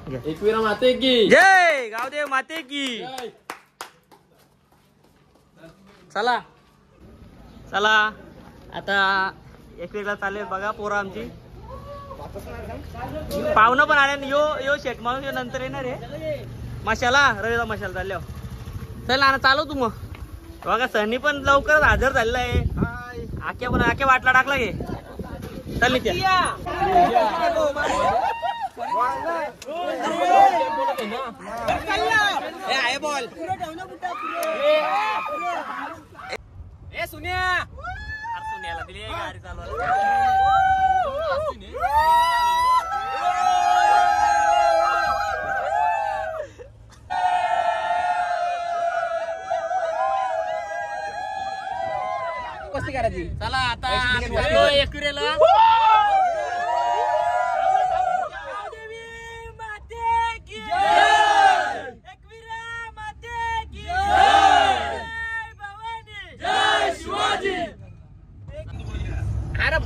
एकविरा माते की जय, गावदेव माते की. चला चला आता एकविरा चालले बघा पोरं आमची. पाहुणं पण आले. यो यो शेट माणूस यो नंतर येणार आहे. मशाला रविदा मशाला चालल्या. चल ना चालव तू मग. बघा सनी पण लवकरच हजर झालेला आहे. आख्या पण आख्या वाटला टाकला गे. चल नित्या. बॉल सुन्या सुन्याला दिली गाडी चालवायला. कशी करायची. चला आता एकविरेला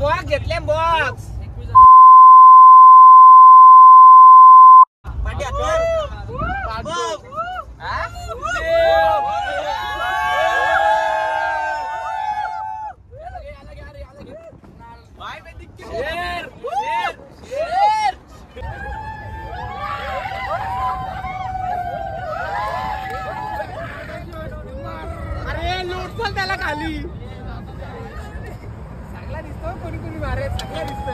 बॉक्स घेतले. बॉक्स अरे लूट पण त्याला खाली. चांगला दिसतो. कोणी कोणी मारे चांगला दिसतो.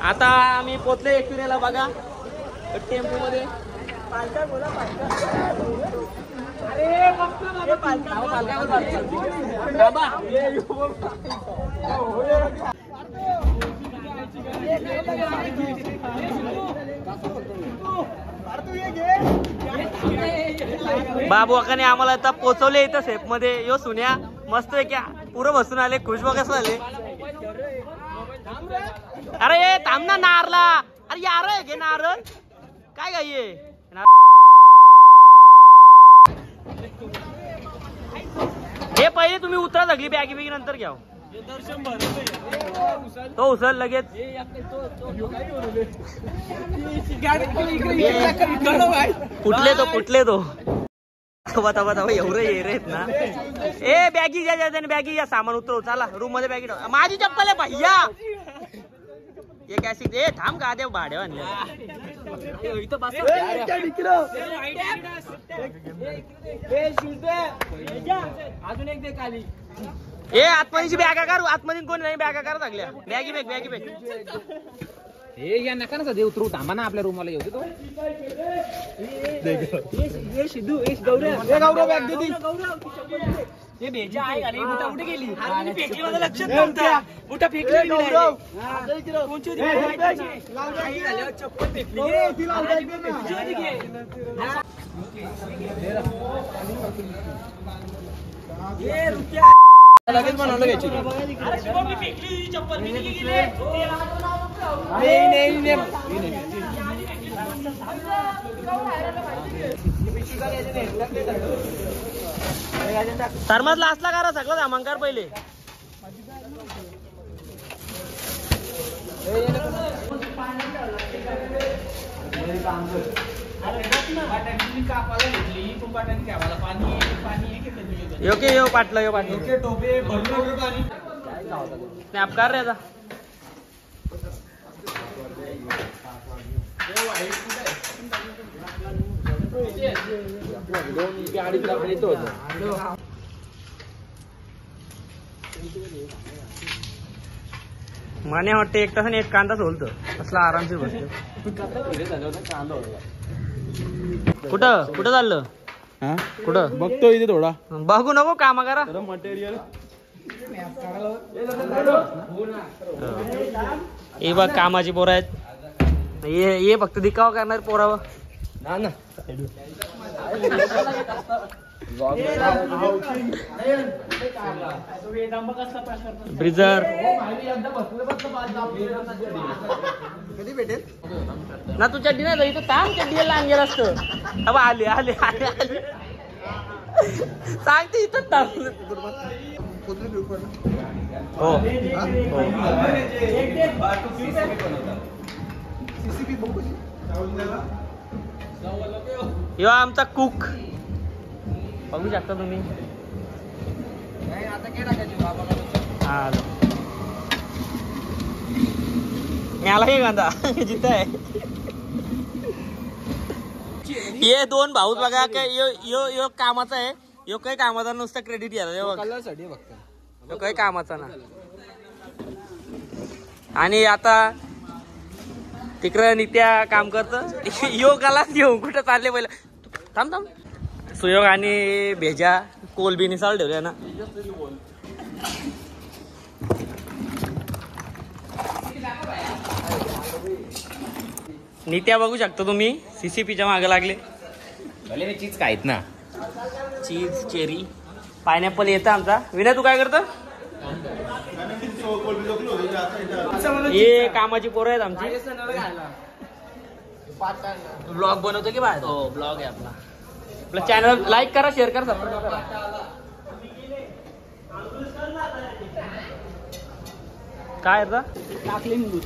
आता आम्ही पोचले एकविरेला बघा. टेम्पो मध्ये बाबू अकाने आम्हाला आता पोचवले इथं सेफ मध्ये. यो सुन्या मस्त आहे क्या पुरं बसून आले. खुश बघास आले. अरे ये थांब ना नारला. अरे यार घे नारळ काय काय ये. हे पहिले तुम्ही उतरा सगळी बॅगी बिगी नंतर घ्या. तो उचल लगेच. कुठले तो बता एवढं ये रेत ना. ए बॅगी घ्या बॅगी घ्या. सामान उतरव. चला रूम मध्ये बॅगी ठेव. माझी चप्पल आहे भैया. ये काय शिक. ए थांब का देव भाड्या आणले. अजून एक दे खाली. ए आतमधीची बॅगा काढू. आतमध्ये कोणी नाही बॅगा काढू लागल्या. बॅगी बॅग हे या नका ना देव उतरू. थांबा ना आपल्या रूमला येऊ तो. गौरव बॅग दे. ये बेजा आहे आणि बुटा कुठे गेली. आणि फेकली माझं लक्षात नव्हतं. बुटा फेकली कोणची चप्पल फेकली. लगेच बनवलं घ्यायची. चप्पल थर्मसला असला करा सगळं सामान कर पहिले. योके यो पाटलं यो पाटलं स्नॅप कर रे आता. माने वाटते एक तास आणि एक कांदा सोलत असला आरामशीर बसतो. कुठं कुठं चाललं कुठं बघतो इथे थोडा बघू नको कामा करा मटेरियल. हे बघ कामाची पोरं आहेत. ये फक्त दिखावा करणार पोरावर. ब्रिजर ना तू चड्डी नाही इथं थांब चड्डी लहान गेला असतं. अब आले आले आले आले सांगते इथं थांब. हो यो आमचा कुक बघू शकता तुम्ही. हा मला हे कांदा जिथं आहे. ये दोन भाऊच बघा यो कामाचा आहे. यो काही कामाचा नुसतं क्रेडिट घ्यायला यो काही कामाचा ना. आणि आता तिकडं नित्या काम करत. योगाला घेऊन कुठं चालले पहिलं थांब थांब. सुयोग आणि भेजा कोलबीनी चाल ठेवल्या ना. नित्या बघू शकता तुम्ही सीसीपीच्या मागे लागले. भले मी चीज खायत ना. चीज चेरी पायनॅपल येतं आमचा. विनय तू काय करतो. हे कामाची पोरं आहेत आमची. ब्लॉग बनवतो की बाहेर. हो ब्लॉग आहे आपला. आपलं चॅनल लाईक करा शेअर करा सबस्क्राईब करा. काय आता टाकले मी दूध.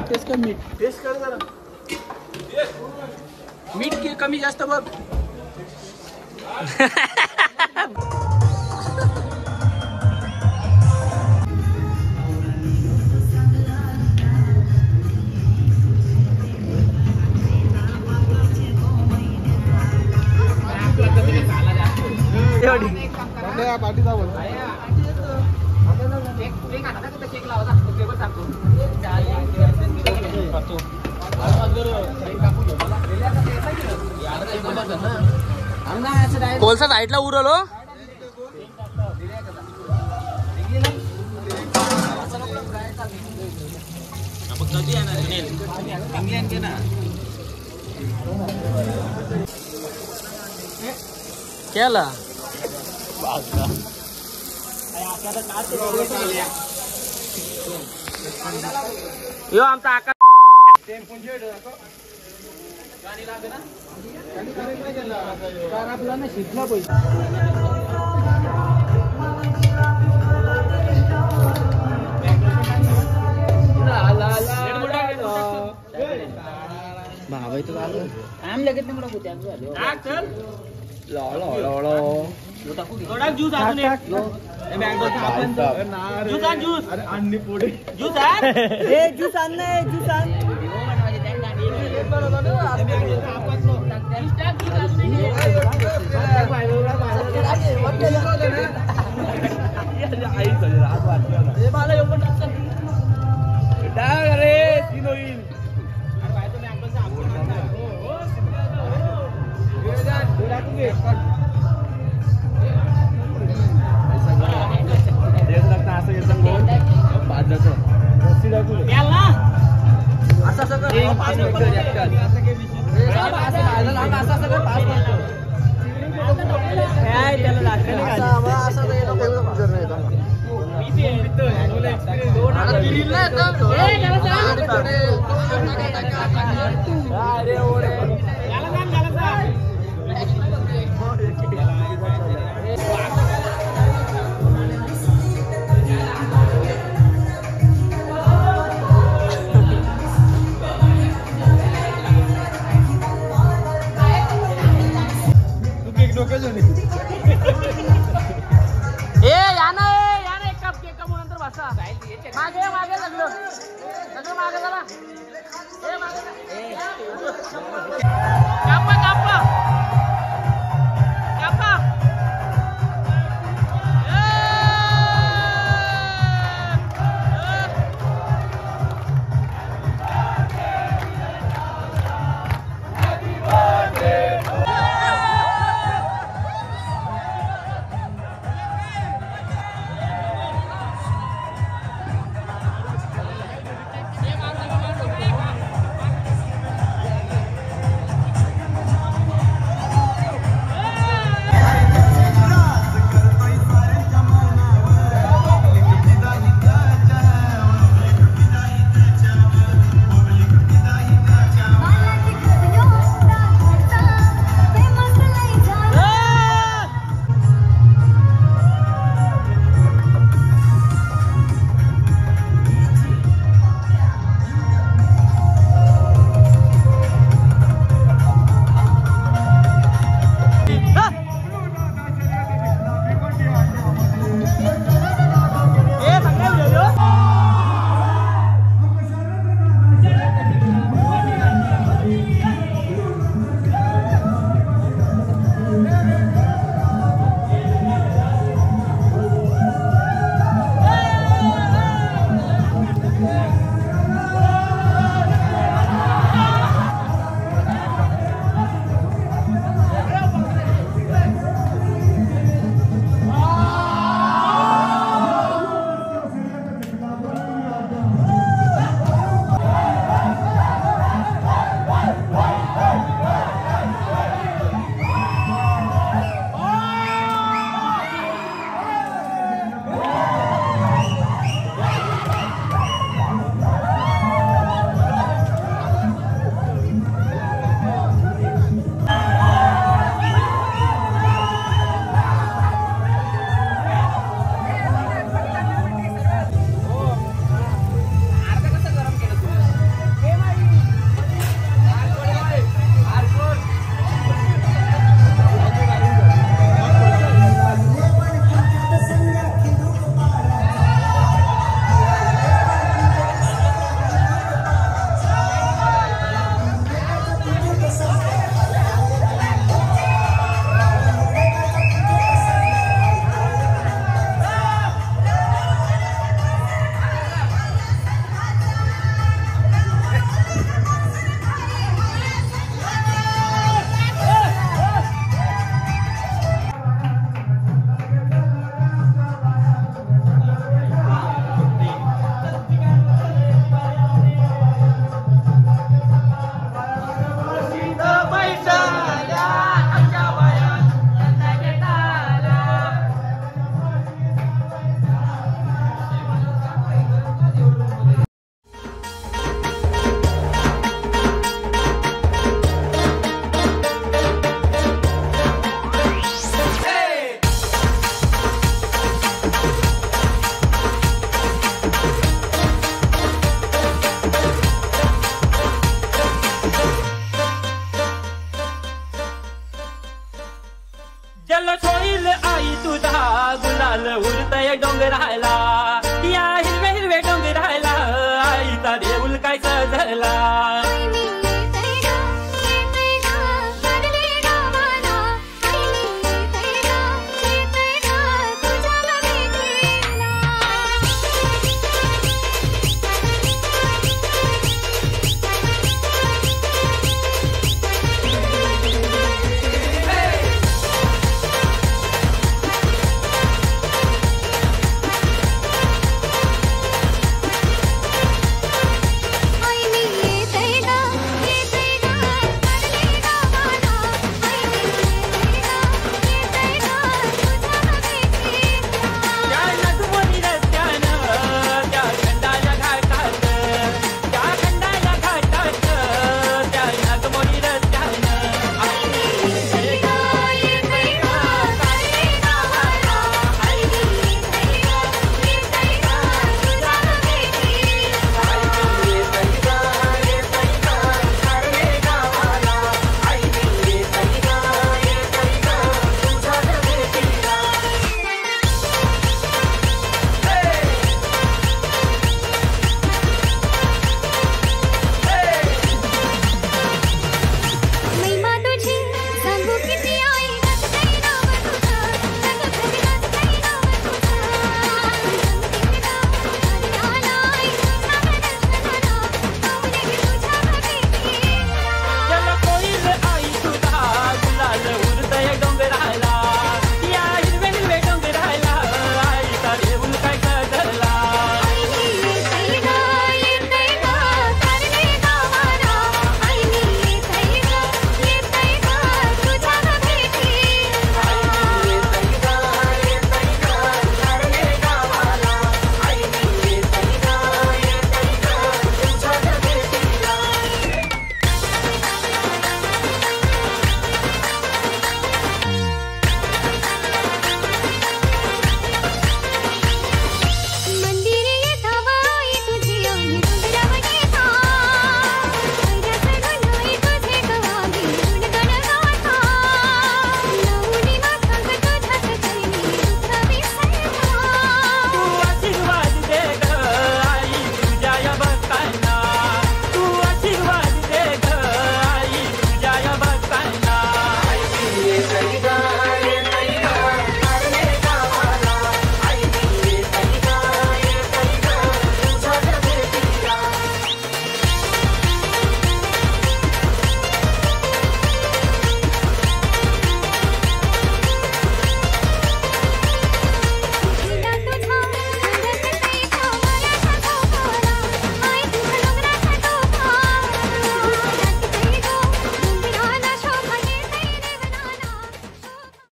टेस्ट कर मीठ. टेस्ट कर जरा मीठ कमी जास्त बघ. कोलसा साईडला उरलो. केला यो आमचा आकाश. शिकला पाहिजे. भावा इथं आम लगेच नाही मोठा ज्यूस अजून ज्यूस आणि पुढे ज्यूस आहे. ज्यूस आण नाही ज्यूस आण. बसा मागे मागे सगळं मागे चला